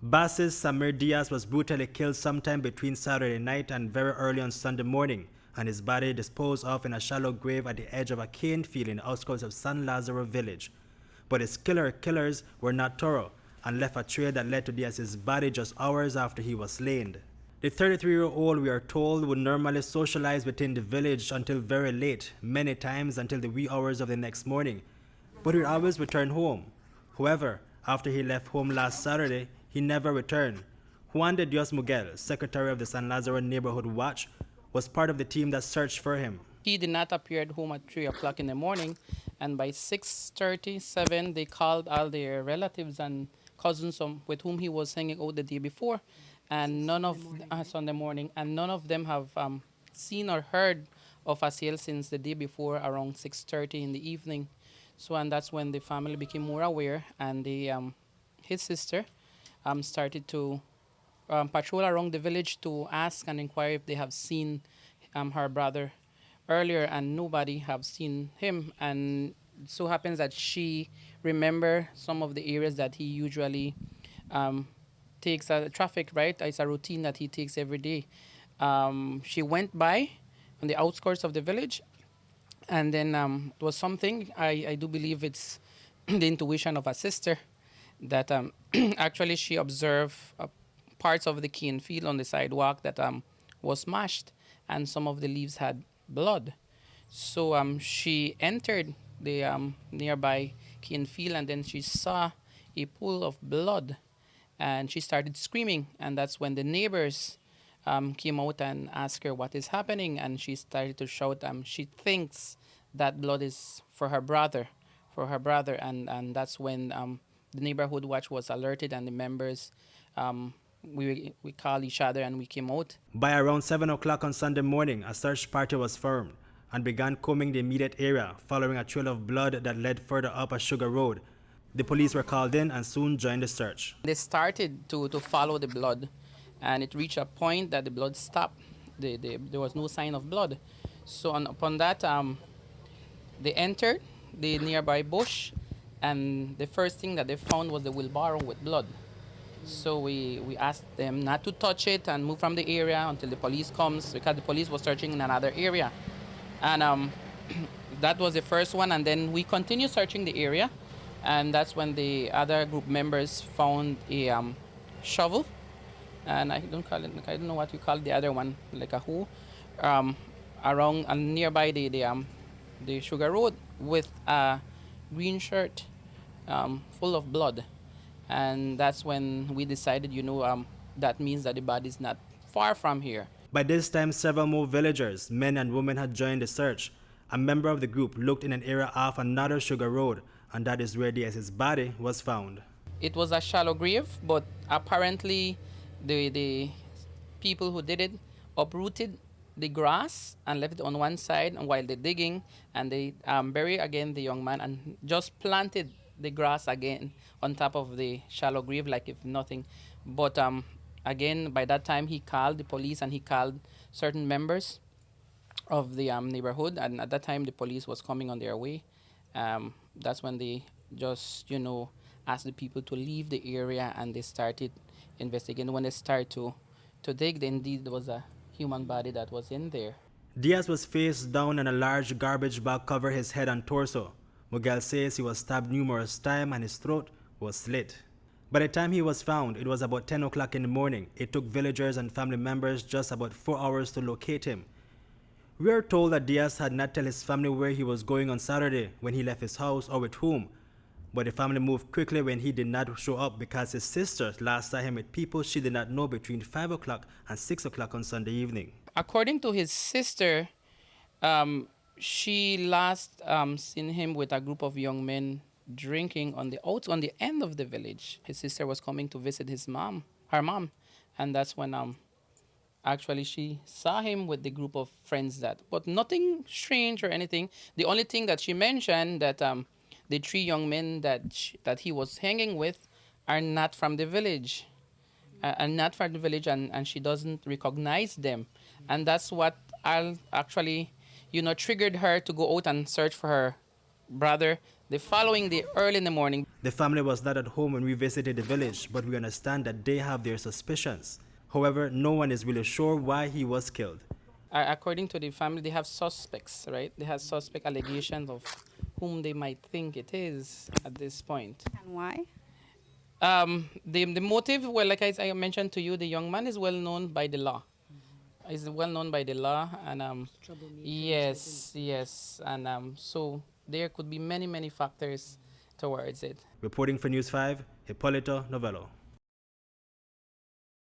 Basis Samir Diaz was brutally killed sometime between Saturday night and very early on Sunday morning, and his body disposed of in a shallow grave at the edge of a cane field in the outskirts of San Lazaro village. But his killers were not thorough and left a trail that led to Diaz's body just hours after he was slain. The 33-year-old, we are told, would normally socialize within the village until very late, many times until the wee hours of the next morning, but he would always return home. However, after he left home last Saturday, he never returned. Juan de Dios Miguel, secretary of the San Lazaro Neighborhood Watch, was part of the team that searched for him. He did not appear at home at 3 o'clock in the morning, and by 6:37 they called all their relatives and cousins with whom he was hanging out the day before, and none of Sunday morning, and none of them have seen or heard of Haziel since the day before around 6:30 in the evening. So, and that's when the family became more aware, and his sister started to patrol around the village to ask and inquire if they have seen her brother earlier, and nobody have seen him. And it so happens that she remember some of the areas that he usually takes traffic, right? It's a routine that he takes every day. She went by on the outskirts of the village, and then it was something, I do believe it's the intuition of a sister, that actually she observed parts of the cane field on the sidewalk that was smashed, and some of the leaves had blood. So she entered the nearby cane field, and then she saw a pool of blood, and she started screaming, and that's when the neighbors came out and asked her what is happening, and she started to shout she thinks that blood is for her brother, and that's when the neighborhood watch was alerted, and the members we called each other and we came out. By around 7 o'clock on Sunday morning, a search party was formed and began combing the immediate area, following a trail of blood that led further up a sugar road. The police were called in and soon joined the search. They started to follow the blood, and it reached a point that the blood stopped. There was no sign of blood. So upon that, they entered the nearby bush, and the first thing that they found was the wheelbarrow with blood. So we asked them not to touch it and move from the area until the police comes, because the police was searching in another area. And that was the first one, and then we continued searching the area, and that's when the other group members found a shovel, and I don't know what you call the other one, like a hoe, around and nearby the sugar road with a green shirt full of blood. And that's when we decided, that means that the body is not far from here. By this time, several more villagers, men and women, had joined the search. A member of the group looked in an area off another sugar road, and that is where Diaz's body was found. It was a shallow grave, but apparently the people who did it uprooted the grass and left it on one side while they're digging, and they buried again the young man and just planted the grass again on top of the shallow grave like if nothing. But again, by that time he called the police, and he called certain members of the neighborhood, and at that time the police was coming on their way. That's when they just asked the people to leave the area, and they started investigating. When they started to dig, indeed there was a human body that was in there. Diaz was face down, and a large garbage bag covered his head and torso. Miguel says he was stabbed numerous times and his throat was slit. By the time he was found, it was about 10 o'clock in the morning. It took villagers and family members just about 4 hours to locate him. We are told that Diaz had not told his family where he was going on Saturday, when he left his house, or with whom. But the family moved quickly when he did not show up, because his sister last saw him with people she did not know between 5 o'clock and 6 o'clock on Sunday evening. According to his sister, she last seen him with a group of young men drinking on the end of the village. His sister was coming to visit her mom, and that's when actually she saw him with the group of friends but nothing strange or anything. The only thing that she mentioned that the 3 young men that he was hanging with are not from the village, and she doesn't recognize them, and that's what actually triggered her to go out and search for her brother The following day, early in the morning, The family was not at home when we visited the village, but we understand that they have their suspicions. However, no one is really sure why he was killed. according to the family, they have suspects, right? They have suspect allegations of whom they might think it is at this point. And why? The motive, well, like I mentioned to you, the young man is well known by the law. Is well known by the law, and yes, and so there could be many factors towards it. Reporting for News 5, Hipolito Novelo.